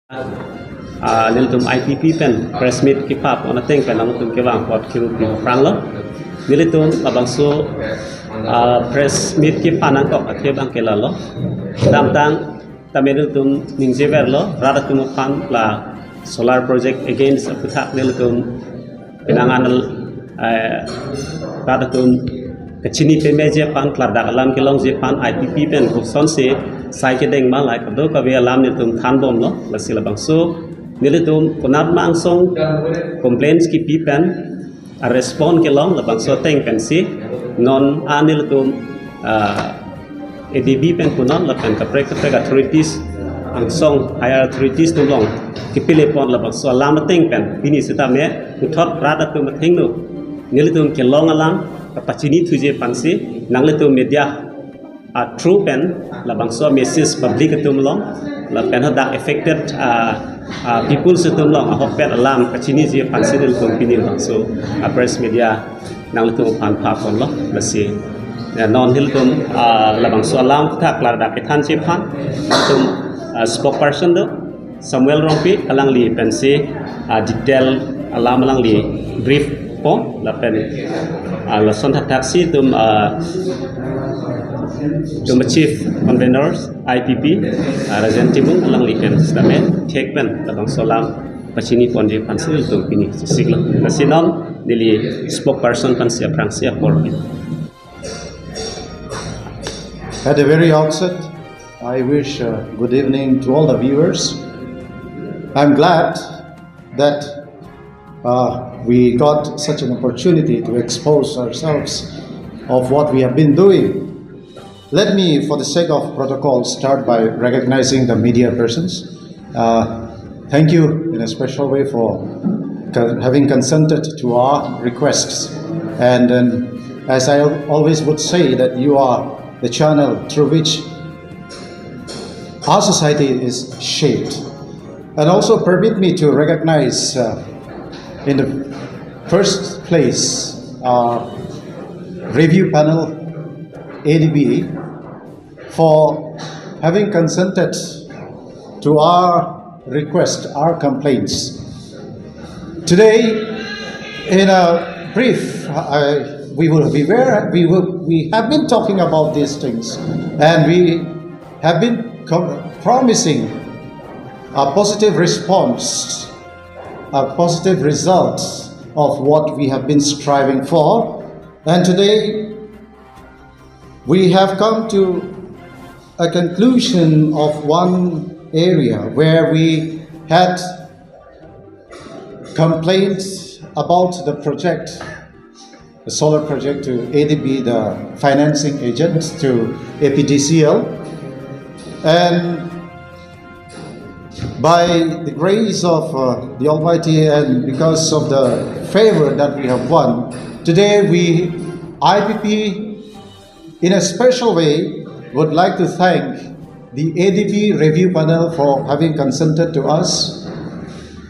Niltum IPP pen press meet kepha on a thing pen tum kewang pot kiru prang lo nilitum abangso press meet kepha nang kok athe bang kelalo dam tang tamenitum ningjever lo radatum pan la solar project against aputhak nilitum pinangan radatum kachini pe meje pan klar dak alam kelong je pan IPP pen ko son se sai ke deng ma lai do ka ve alam nilitum than bom lo la sila bangso nilitum kunat mang song complaints ki pi pen a respond ke long la bangso teng pen si non anilitum ADB pen kunon la pen ka prek authorities ang song higher authorities tu long ki pile pon la bangso alam teng pen bini sita me uthot rada tu ma theng no nilitum ke long alam kapacini thuje pansi nanglitum media true pen la bangso message public tum long la pen hada affected people setum long hok pet alam kachini je pansi del tum pinil bangso press media nanglitum pan pa kon lo la si non hiltum la bangso alam thak la da ke than che phan tum spokesperson do Samuel Rompi alang li pensi detail alam alang li brief po la pen la son taxi tum chief conveners IPP representative alang lipen stamen tekben tabang solam pachini ponje pansil tum pini sigla nasinom dili spokesperson pansia prangsia porbi. At the very outset, I wish good evening to all the viewers. I'm glad that we got such an opportunity to expose ourselves of what we have been doing. Let me, for the sake of protocol, start by recognizing the media persons. Thank you in a special way for having consented to our requests. And as I always would say, that you are the channel through which our society is shaped. And also permit me to recognize in the first place our review panel ADB for having consented to our request, our complaints. Today, in a brief, we have been talking about these things, and we have been promising a positive response, a positive result of what we have been striving for. And today, we have come to a conclusion of one area where we had complaints about the project, the solar project, to ADB, the financing agent, to APDCL. And by the grace of the Almighty and because of the favor that we have won, today we, IPP, in a special way, would like to thank the ADB review panel for having consented to us.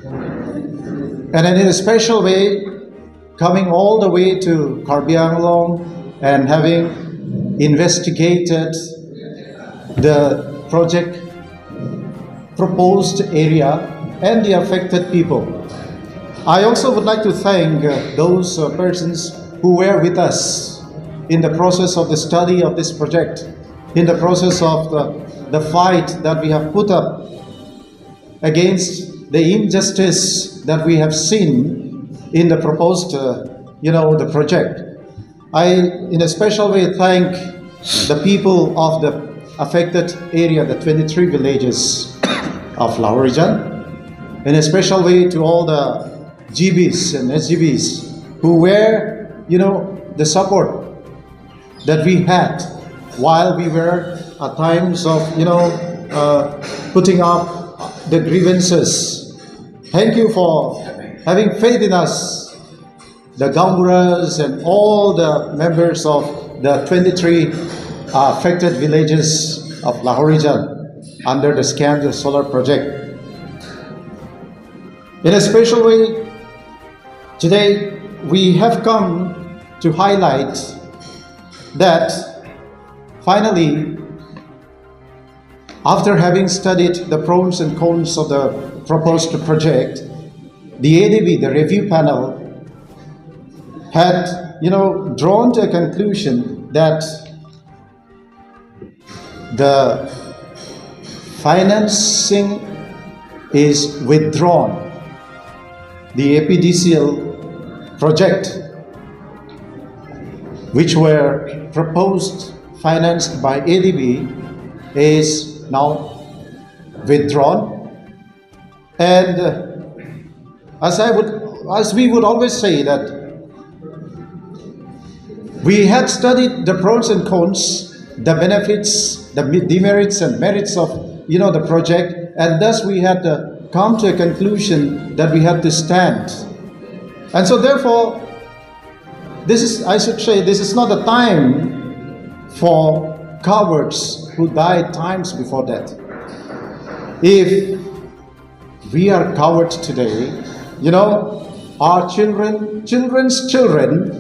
And then in a special way, coming all the way to Karbi Anglong and having investigated the project proposed area and the affected people. I also would like to thank those persons who were with us in the process of the study of this project, in the process of the fight that we have put up against the injustice that we have seen in the proposed, the project. I, in a special way, thank the people of the affected area, the 23 villages of Lahorijan, in a special way to all the GBs and SGBs who were, the support that we had while we were at times of, putting up the grievances. Thank you for having faith in us, the Gamburas and all the members of the 23 affected villages of Lahorijan under the Scammed Solar Project. In a special way, today we have come to highlight that finally after having studied the pros and cons of the proposed project, the ADB, the review panel, had drawn to a conclusion that the financing is withdrawn. The APDCL project, which were proposed, financed by ADB, is now withdrawn. And as we would always say that we had studied the pros and cons, the benefits, the demerits and merits of the project, and thus we had come to a conclusion that we had to stand. And so therefore, this is not a time for cowards who died times before that. If we are cowards today, our children's children,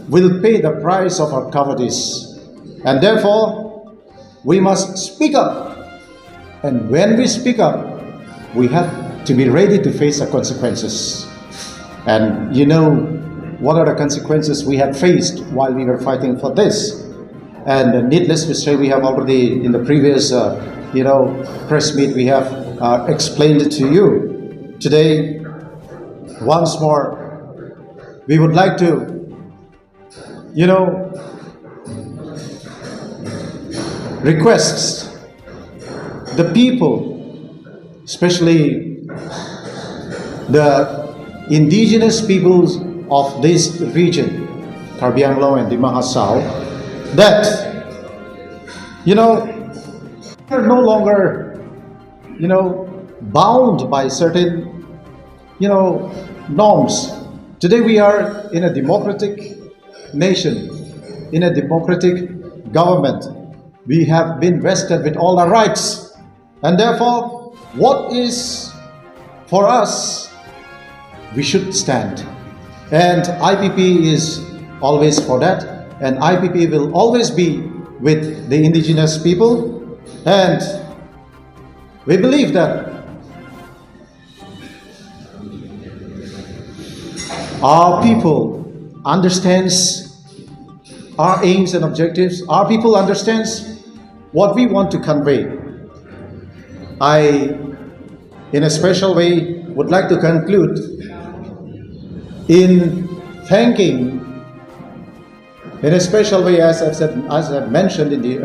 will pay the price of our cowardice. And therefore, we must speak up. And when we speak up, we have to be ready to face the consequences. And what are the consequences we had faced while we were fighting for this. And needless to say, we have already, in the previous press meet, we have explained it to you. Today, once more, we would like to requests the people, especially the indigenous peoples of this region, Karbi Anglong and Dima Hasao, that are no longer bound by certain norms. Today we are in a democratic nation, in a democratic government. We have been vested with all our rights, and therefore what is for us, we should stand. And IPP is always for that, and IPP will always be with the indigenous people, and we believe that our people understands our aims and objectives. Our people understands what we want to convey. I, in a special way, would like to conclude in thanking, in a special way, as I mentioned in the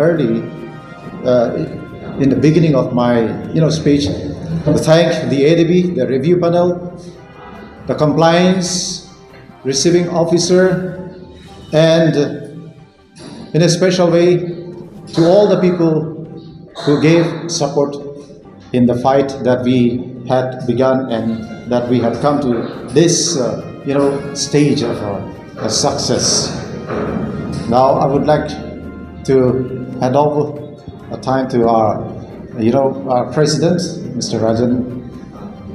in the beginning of my speech, to thank the ADB, the review panel, the compliance receiving officer, and in a special way to all the people who gave support in the fight that we had begun and that we had come to this stage of a success. Now I would like to hand over a time to our president, Mr. Rajan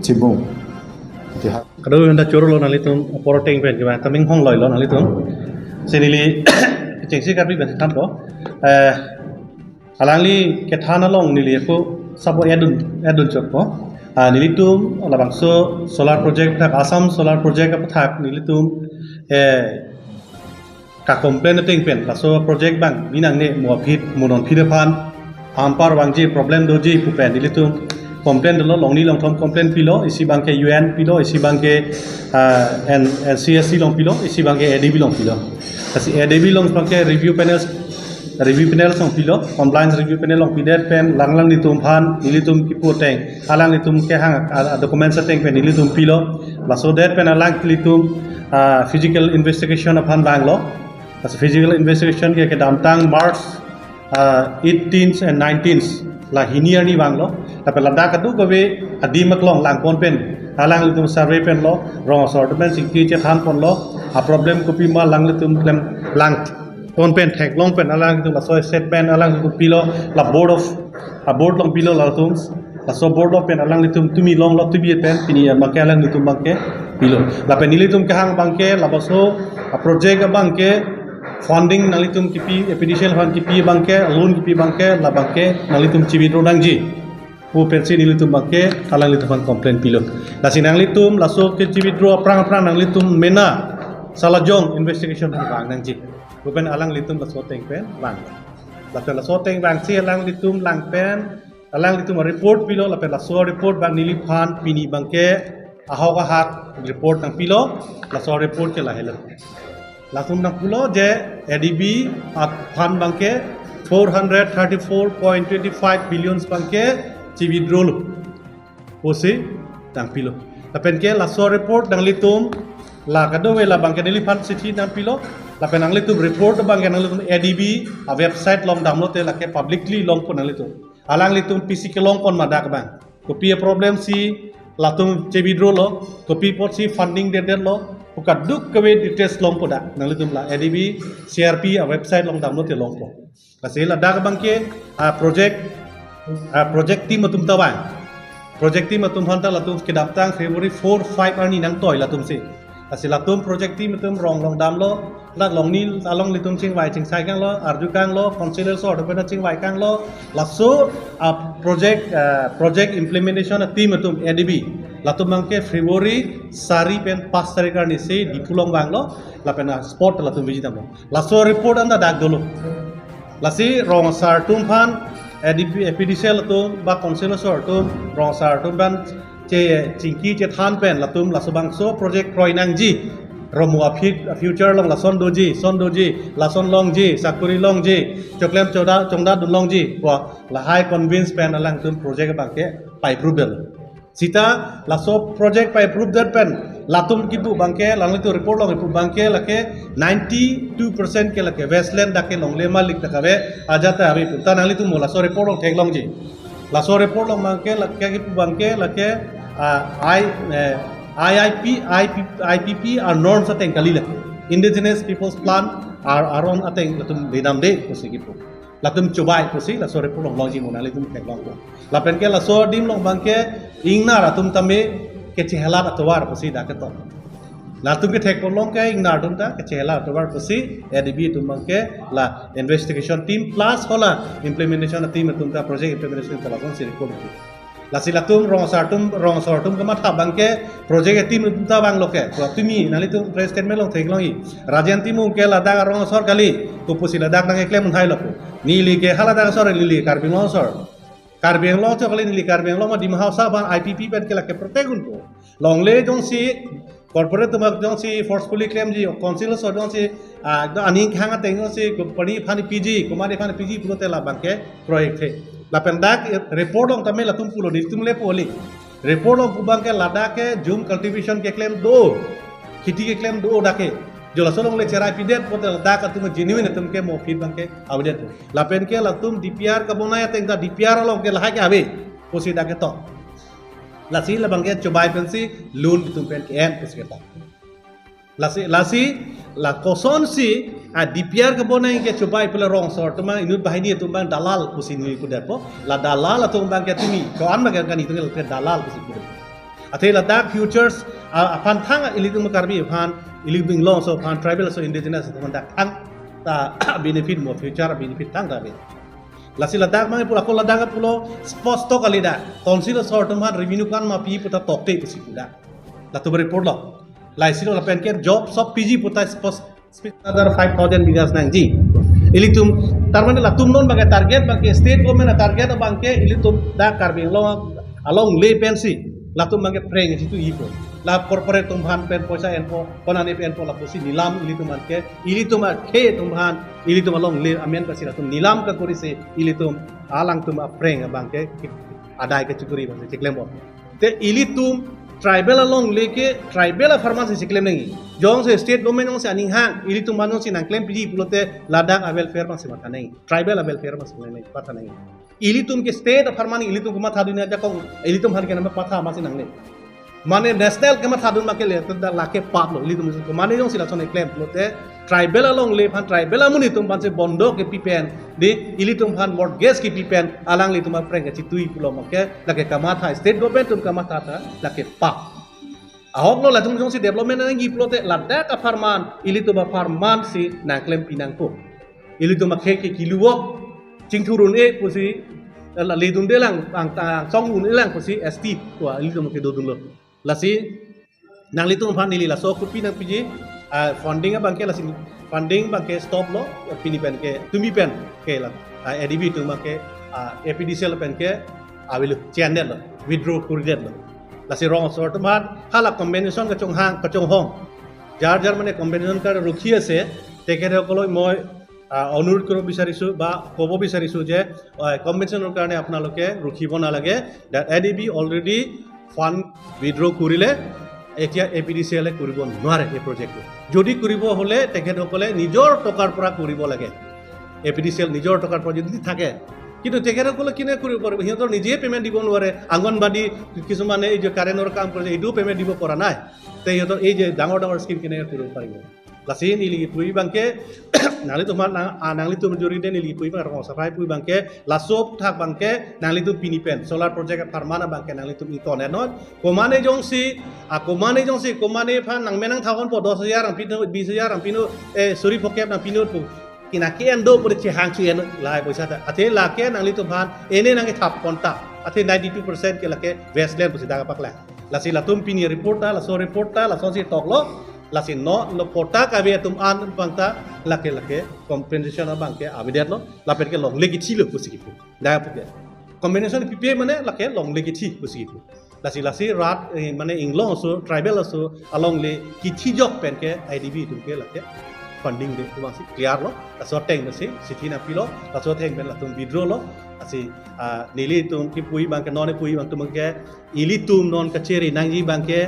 Timung. Kado nda choro lo nalitum poroteng pen jwa kaming hong loi lo nalitum senili chengsi karbi ben tam do alangli kethana long nili ko sabo edun chok ko nilitum labangso solar project tak Assam solar project aputhak nilitum ka complain teng pen laso project bang binang ne mo phit monon phidepan ampar wangji problem doji pupen nilitum complain dolo long ni long thom complain pilo isi bangke UN pilo isi bangke NCSC long pilo isi bangke ADB long pilo kasi ADB long bangke review panel song pilo compliance review panel long pidet pen lang nitum phan nilitum kipoteng alang nitum ke hang document setting pen nilitum pilo laso det pen alang nilitum physical investigation upon banglo kasi physical investigation ke damtang March 18th and 19th la hiniar ni banglo tapi lada kadu gabe adimak long lang pon pen alang litum survey pen lo rong assortment singki che than pon lo a problem kopi ma lang litum klem lang pon pen thek long pen alang litum la so set pen alang litum pilo la board long pilo la tum la so board of pen alang litum tumi long lo tubi pen pini ma ke alang litum bangke pilo la pen litum ke hang bangke la baso a project bangke funding nalitum kipi epidicial fund kipi bangke loan kipi bangke la bangke nalitum cividro dangji pu pensi nilitum bangke alang litum fan complain pilot la sinang litum la so ke cividro prang nang litum mena salajong investigation bang dangji pu pen alang litum la so teng pen bang la pen la so teng bang si alang litum lang pen alang litum report pilot la pen la so report bang nilip fan pini bangke ahau ka hak report nang pilo la so report ke la helo langsung nang pulo je ADB fund bangke 434.25 billion bangke cividrol posi nang pilo tapen ke la so report nang litum la kado we la bangke dili fund city nang pilo la penang litum report bangke nang litum ADB a website long download te la ke publicly long pon nang litum alang litum PC ke long pon madak bang kopi problem si latum cividrol lo kopi pot si funding de lo bukan duk kewe details long poda nang litum la ADB CRP a website long download te long po kasi la dak bangke project team matum tawang project team matum hanta latum ke daptang February 4 5 ani nang toy latum si kasi latum project team matum long dam lo la long ni along litum ching wai ching sai kang lo arju kang lo councilor so dapena ching wai kang lo laso project implementation team matum ADB latum bangke February sari pen 5 tarikar ni se di pulong bang lo la pena sport latum visit amlo laso report anda dak dulu lasi rong sar tum phan ADB epidicial latum ba councilor so tum rong sar tum ban che chingki che than pen latum laso bang so project roinang ji romu future long lason doji lason long ji sakuri long ji choklem chongda dun long ji wa la high convince pen alang tum project bangke pai approval sita laso project pai approve that pen latum kipu bangke lang itu report long ipu bangke lake 92% ke lake westland dake long lema lik takawe ajata abi puta nang itu mola so report long thek long ji laso report long bangke lake kipu bangke lake IPP are norms ateng kalila Indigenous People's Plan are on ateng latum dinam de kusikipu latum cobai kusi la so report long longji mona litum thek long la pen ke la so dim long bangke ingna ratum tame ke chehla atwar kusi da ke to latum ke thek long ke ingna ratum ta ke chehla atwar kusi ADB tum bangke la investigation team plus hola implementation team tum ta project implementation ta lagon si report lasi latum rong sartum kama tha bangke project team ta bang loke tumi nali tum press statement long thek long i rajan timu ke lada rong sor kali ku pusi lada nang eklem thai loko nili ke halada sor lili karbing long sor karbing long to kali nili karbing long ma dim hausa ban IPP pen ke lake protegun ko long le jong si corporate tum jong si forcefully claim ji council so jong si aning khanga teng si company phani PG kumari phani PG purote la bangke project the la pendak report long tame latum pulo di tum le poli report long kubang ke lada ke zoom cultivation ke claim do khiti ke claim do dake jola solong le cerai pidet pote lada ka tum genuine tum ke mo fit bang ke awdet la pen ke latum DPR ka bonaya teng da DPR long ke la ke ave posi dake to la si la bang ke cobai pensi loan tum pen ke en posi ta lasi la koson si DPR ke bonai ke cobai pula rong sor tuma inut bahini tumbang dalal pusini kuda po la dalal atau tumbang ke tumi kawan makan kan itu ke dalal pusi kuda atau la dak futures apan thang ili tum karbi apan ili bing long so apan tribal so indigenous teman dak thang ta benefit mo future benefit thang da be lasi la dak mai pula ko la dak pulo sposto kali da council sor tuma revenue kan ma pi puta tokte pusi kuda la tu report lo lai silo la pen ke job sob PG puta spost another 5,000 bigas nang ji ilitum tarmane latum non bagai target bagai state government target bangke ilitum da karbing lo along le pensi latum bagai preng itu ipo la corporate tumhan pen poisa enpo konane pen po la posi nilam ilitum anke ilitum ke tumhan ilitum along le amen pasi latum nilam ka korise ilitum alang tum preng bangke adai ke cukuri bangke ciklem te ilitum tribal along leke tribal farmasi siklem nengi jong se state government ong se aning hang ili tum manong si nang claim piji pulote ladang welfare mas mata nei tribal welfare mas nei pata nei ili tum ke state farmani ili tum kuma thadun ja kong ili tum har ke nama patha mas nang nei mane national kama thadun ma ke le ta lake pap lo ili tum mane jong si la chone claim pulote tribal along le phan tribal amuni tum pan se bondo ke pipen de ili tum phan mortgage ke pipen alang li tum preng ke chitui pulo ma ke lake kama tha state government tum kama tha lake pap ahok lo latung jong si development nang gi plote ladda ka farman ili to ba farman si nang klem pinang ko ili to ma ke kiluok jing turun pusi la lidung delang ang song un elang pusi st to ili to ma ke dodun lo la si nang litung phan nili la so ku pinang piji funding bangke la si funding bangke stop lo pini pen ke tumi pen ke la adb tu ma ke apdcl pen ke awilu channel lo withdraw kuridet lo la si wrong sort man hala combination ka chong hang ka chong hong jar mane combination ka rukhi ase teke koloi moi অনুৰোধ কৰিব বিচাৰিছোঁ বা ক'ব বিচাৰিছোঁ যে কম্পেনচেশ্যনৰ কাৰণে আপোনালোকে ৰখিব নালাগে that ADB already fund withdraw কৰিলে এতিয়া এপিডিচিএলে কৰিব নোৱাৰে এই প্ৰজেক্টটো যদি কৰিব হ'লে তেখেতসকলে নিজৰ টকাৰ পৰা কৰিব লাগে এপিডিচিএল নিজৰ টকাৰ পৰা যদি থাকে কিন্তু তেখেতসকলে কিনে কৰিব পাৰিব সিহঁতৰ নিজে পেমেণ্ট দিব নোৱাৰে অংগনবাদী কিছুমানে এই যে কাৰেণ্টৰ কাম কৰে এইটোও পেমেণ্ট দিব পৰা নাই তে সিহঁতৰ এই যে ডাঙৰ স্কিম কেনেকৈ কৰিব পাৰিব lasi nili pui bangke nali tu man nali tu majority de nili pui bang sapai pui bangke lasop thak bangke nali tu pinipen solar project farmana bangke nali tu internet not komane jongsi komane phan nang menang thawon po 10000 ang pinu 20000 ang pinu suri phokep nang pinu pu kina ke ando pur che hang chu en lai poisa ta athe la ke nali tu phan ene nang thap konta athe 92% ke lake westland pu sida pakla lasi latum pini report ta laso report ta laso si tok lo lasi no lo pota kabe tum an bangta lake compensation bangke abidet lo lapet ke long legiti lo pusikipu da puke combination pipe mane lake long legiti pusikipu lasi rat mane inglong so tribal so along le kithi jok pen ke idb tum ke lake funding de tu masih clear lo laso teng masih sitina pilo laso teng ben latum withdraw lo asi nili tum ki pui bangke non pui bang tum ke ili tum non kacheri nangji bangke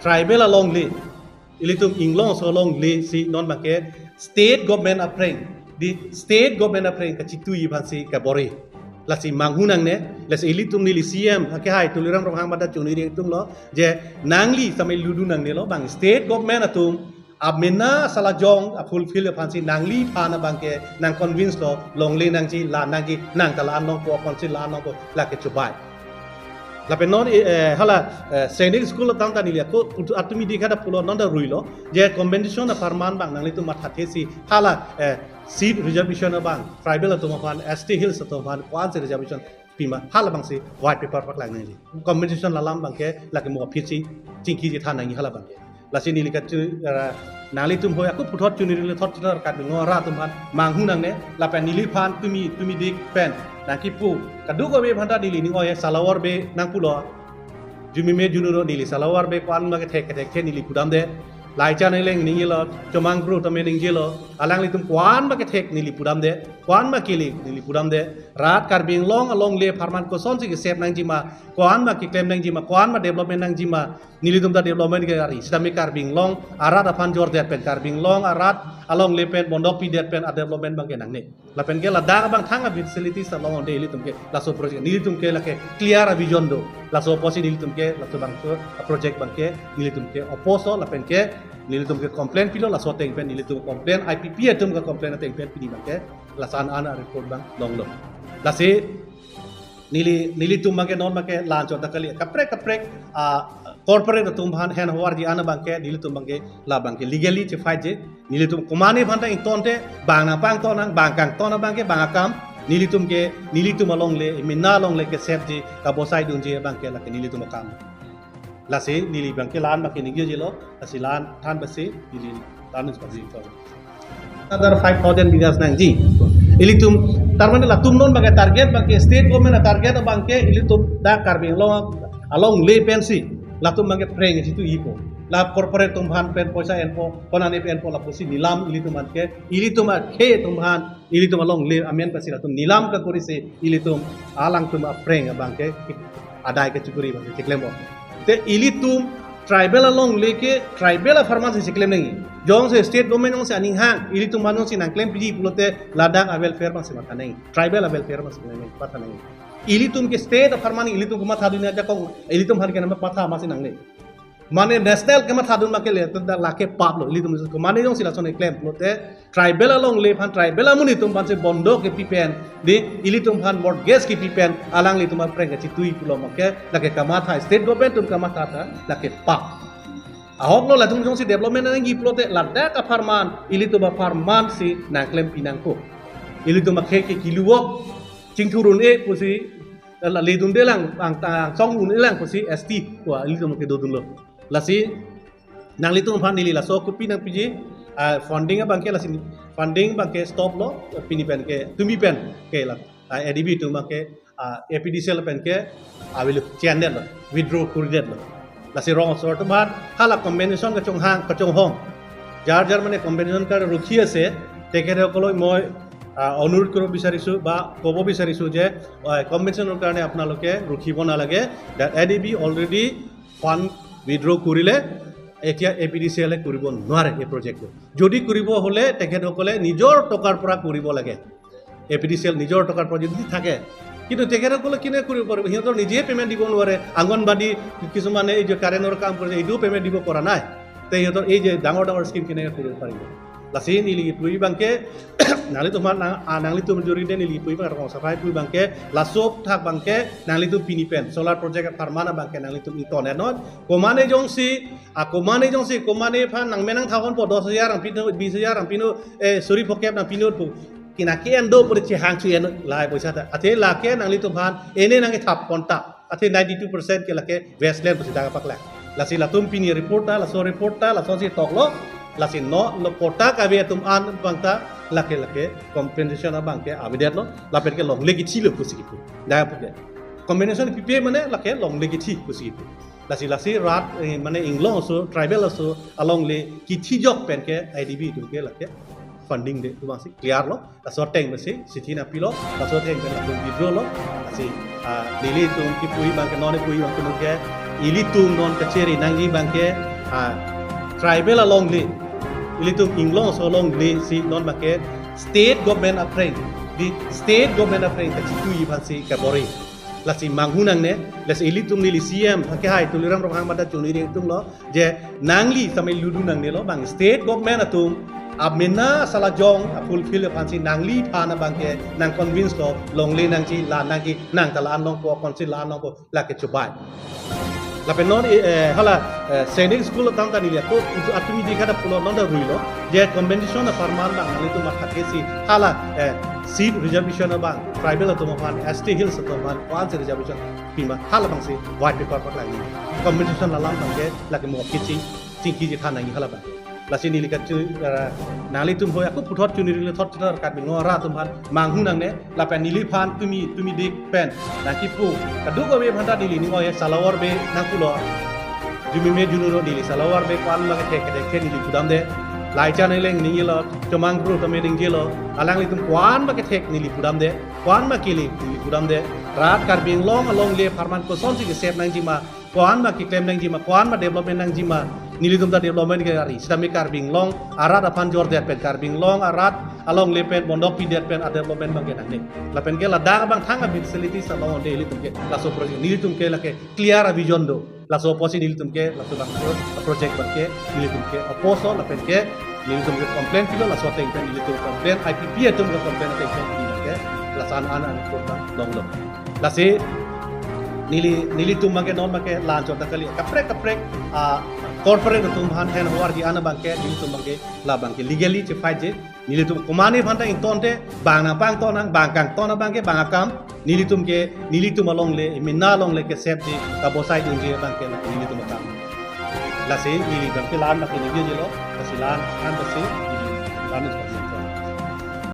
tribal along le ilitum inglong so along le si non bangke state government apreng di state government apreng kacitu iban si kabore lasi manghunang ne lasi ilitum nili cm ke hai tuliram rohang bada chuni ri tum lo je nangli samai ludu nang ne lo bang state government atum amena salajong fulfill phansi nangli phana bangke nang convince lo longle nangji la nangji nang tala nong ko konsil la nong ko la ke chubai la penon hala secondary school tam ta nilia ko atumi dikha pulo nonda ruilo je compensation na farman bang nangli tu mathathe si hala seat reservation bang tribal to man st hills to man kwan se reservation pima hala bang si white paper pak lang ni compensation la lam bang ke la ke mo phisi chingki ji thanang hala bang lasi nili ka nali tum hoya ko puthot chuniri le thot tar ka ngora tum han manghu nang ne la pa nili phan tumi dik pen naki pu kadu ko be phanta nili ni oye salawar be nang pulo jumi me junuro nili salawar be kwan ma ke thek nili pudam de lai cha nei leng ningi lo chomang pro tame ningi lo alang li tum kwan ma ke thek nili pudam de kwan ma kili nili pudam de rat kar bing long along le farman ko son si ke sep nang jima kwan ma ki claim nang jima kwan ma development nang jima nili tum da development ke ari sidami kar bing long arat afan jor det pen kar bing long arat along le pen bondok pi det pen a development bang ke nang ne la pen ke la da bang thang facilities along de li tum ke la so project nili tum ke la ke clear vision do la so posi nili tum ke la so bang so project bang ke nili tum ke oposo la pen ke nili tum ke complain pilo la so teng pen nili tum complain IPP tum ke complain teng pen pini bang ke la san ana report bang long lo la se nili tum bang ke non bang ke lan chot takali kaprek corporate tum bhan hen hawar ji ana bang ke nili tum bang ke la bang ke legally che fight je nili tum kumani phanta ing tonte bang na pang tonang bang kang tona bang ke bang akam nili tum along le minna along le ke set ji ka bosai dun je bang ke la ke nili tum akam lasi nili bang ke lan bang ke nigi je lo lasi lan than basi nili tan is basi for another 5000 bigas nang ji ilitum tarmane la tum non bang target bang ke state government target bang ke ilitum da karbing lo along le pensi la tum bang ke preng situ ipo la corporate tum han pen poisa enpo konane pen po la posi nilam ilitum an ke ilitum ke tum han ilitum along le amen pasi la tum nilam ka kori se ilitum alang tum preng bang ke adai ke chukuri bang ke klemo te ilitum tribal along leke tribal farmasi se claim ngi jong se state government jong se aning hang ilitum manong si nang claim piji pulote ladang a welfare mas mata ngi tribal a welfare mas ngi pata ngi ilitum ke state farmani ilitum kuma thadu ne jakong ilitum har ke nama patha mas nang ne Mane national kama thadun make le tanda lake pap lo ilitum ko mane jong sila sone claim lote tribal along le phan tribal amuni tum pan se bondo ke pipen di ilitum phan mortgage ki pipen alang li tum prank ke chitui pulo make lake kama tha state government tum kama tha lake pap ahok lo la tum jong si development nang gi plote la da ka farman ilitum farman si na claim pinang ko ilitum make ke kiluok cingturun e pusi la le tum de lang ang ta song un lang pusi st ko ilitum ke dodun lo lasi nang litung fan nili la so kupi nang piji funding bangke lasi funding bangke stop lo pini pen ke tumi pen ke la adb tu bangke apdcl pen ke awilu channel lo withdraw kuridet lo lasi rong sort ban hala combination ka chong hang ka chong hong jar mane combination ka rukhi ase tekere kolo moi অনুৰোধ কৰিব বিচাৰিছো বা ক'ব বিচাৰিছো যে কম্পেনচেশ্যনৰ কাৰণে আপোনালোকে ৰখিব নালাগে that ADB already fund withdraw কৰিলে এতিয়া এপিডিচিএল কৰিব নোৱাৰে এই প্ৰজেক্টটো যদি কৰিব হ'লে তেখেতসকলে নিজৰ টকাৰ পৰা কৰিব লাগে এপিডিচিএল নিজৰ টকাৰ পৰা যদি থাকে কিন্তু তেখেতসকলে কিনে কৰিব পাৰিব সিহঁতৰ নিজে পেমেণ্ট দিব নোৱাৰে আংগনবাদী কিছুমানে এই যে কাৰেণ্টৰ কাম কৰিছে এইটোও পেমেণ্ট দিব পৰা নাই তে সিহঁতৰ এই যে ডাঙৰ স্কিম কেনেকৈ কৰিব পাৰিব lasi nili pui bangke nali tu man nali tu menjuri de nili pui bangke orang sarai pui bangke lasop thak bangke nali tu pinipen solar project farmana bangke nali tu iton enot komane jongsi komane phan nang menang thakon po 10,000 ang pinu 20,000 ang pinu suri pokep nang pinu pu kinaki endo pur che hang chu en lai poisa ta athe lake nali tu phan ene nang thap kontak athe 92% ke lake westland posi daga pakla lasi latum pini report ta laso si toklo lasi no lo kota kabe tum an bangta lake compensation bangke abidet lo lapet ke long legi chi lo kusikipu da pake combination pipe mane lake long legi chi kusikipu lasi rat mane inglong so tribal so along le ki thi jok pen ke idb tu ke lake funding de tu masih clear lo laso teng masih sitina pilo laso teng ke lo withdraw lo lasi dili tum ki pui bangke non pui bangke ke ili tum non kacheri nangi bangke tribal along le ilitum inglong so long le si non market state government apprain di state government apprain ka chitu yi phansi ka bori lasi manghunang ne las ilitum ni li cm ke hai tu liram rohang mata chuni ri tum lo je nangli samai ludu nang ne lo bang state government atum amena salajong fulfill phansi nangli thana bangke nang convince ko long le nang chi la nang ki nang talan long ko consil la long ko la ke chubai la penon hala sainik school tam ta nilia to atumi dikha da pulo non da ruilo je compensation farman bang ali to makha kesi hala seat reservation bang tribal to man st hills to man one reservation pima hala bang si white paper pak lagi compensation la lam bang la ke mo kichi tingki je thana ngi hala bang la sini likat chu nali tum hoy aku puthot chu nili thot thot kat bi ngora tum han manghu nang ne la pen nili phan tumi dik pen na ki pu kadu ko be phanda nili ni ngoy salawar be nang pulo jumi me junuro nili salawar be kwan ma ke ke nili pudam de lai cha nei leng ni lo chomang pro tame ding je lo alang li tum kwan ma ke thek nili pudam de kwan ma ke nili pudam de rat kar bing long along le farman ko son si ke sep nang ji ma kwan ma ki claim nang ji ma kwan ma development nang ji ma nili tum ta development ke ari sidami karbing long arat apan jor det pen karbing long arat along le pen bondok pi det pen development bang ke nang ne la pen ke la dang bang thang facility sa long de li tum ke la so project nili tum ke la ke clear vision do la so posi nili tum ke la so bang project bang ke nili tum ke oposo la pen ke nili tum ke complaint pilo la so teng pen nili tum complaint ipp tum ke complaint teng pen ke la san an ko long la se nili tum make non make lan chot kali kaprek corporate tum han hen war gi ana bangke nili tum bangke la bangke legally che fight je nili tum komani phanta in tonte bang na pang ton nang bang kang ton bangke bang akam nili tum along le minna along le ke sep ji ka bosai dun je bangke la nili tum akam la se nili bangke lan ma ke nili je lo la silan han ba se lan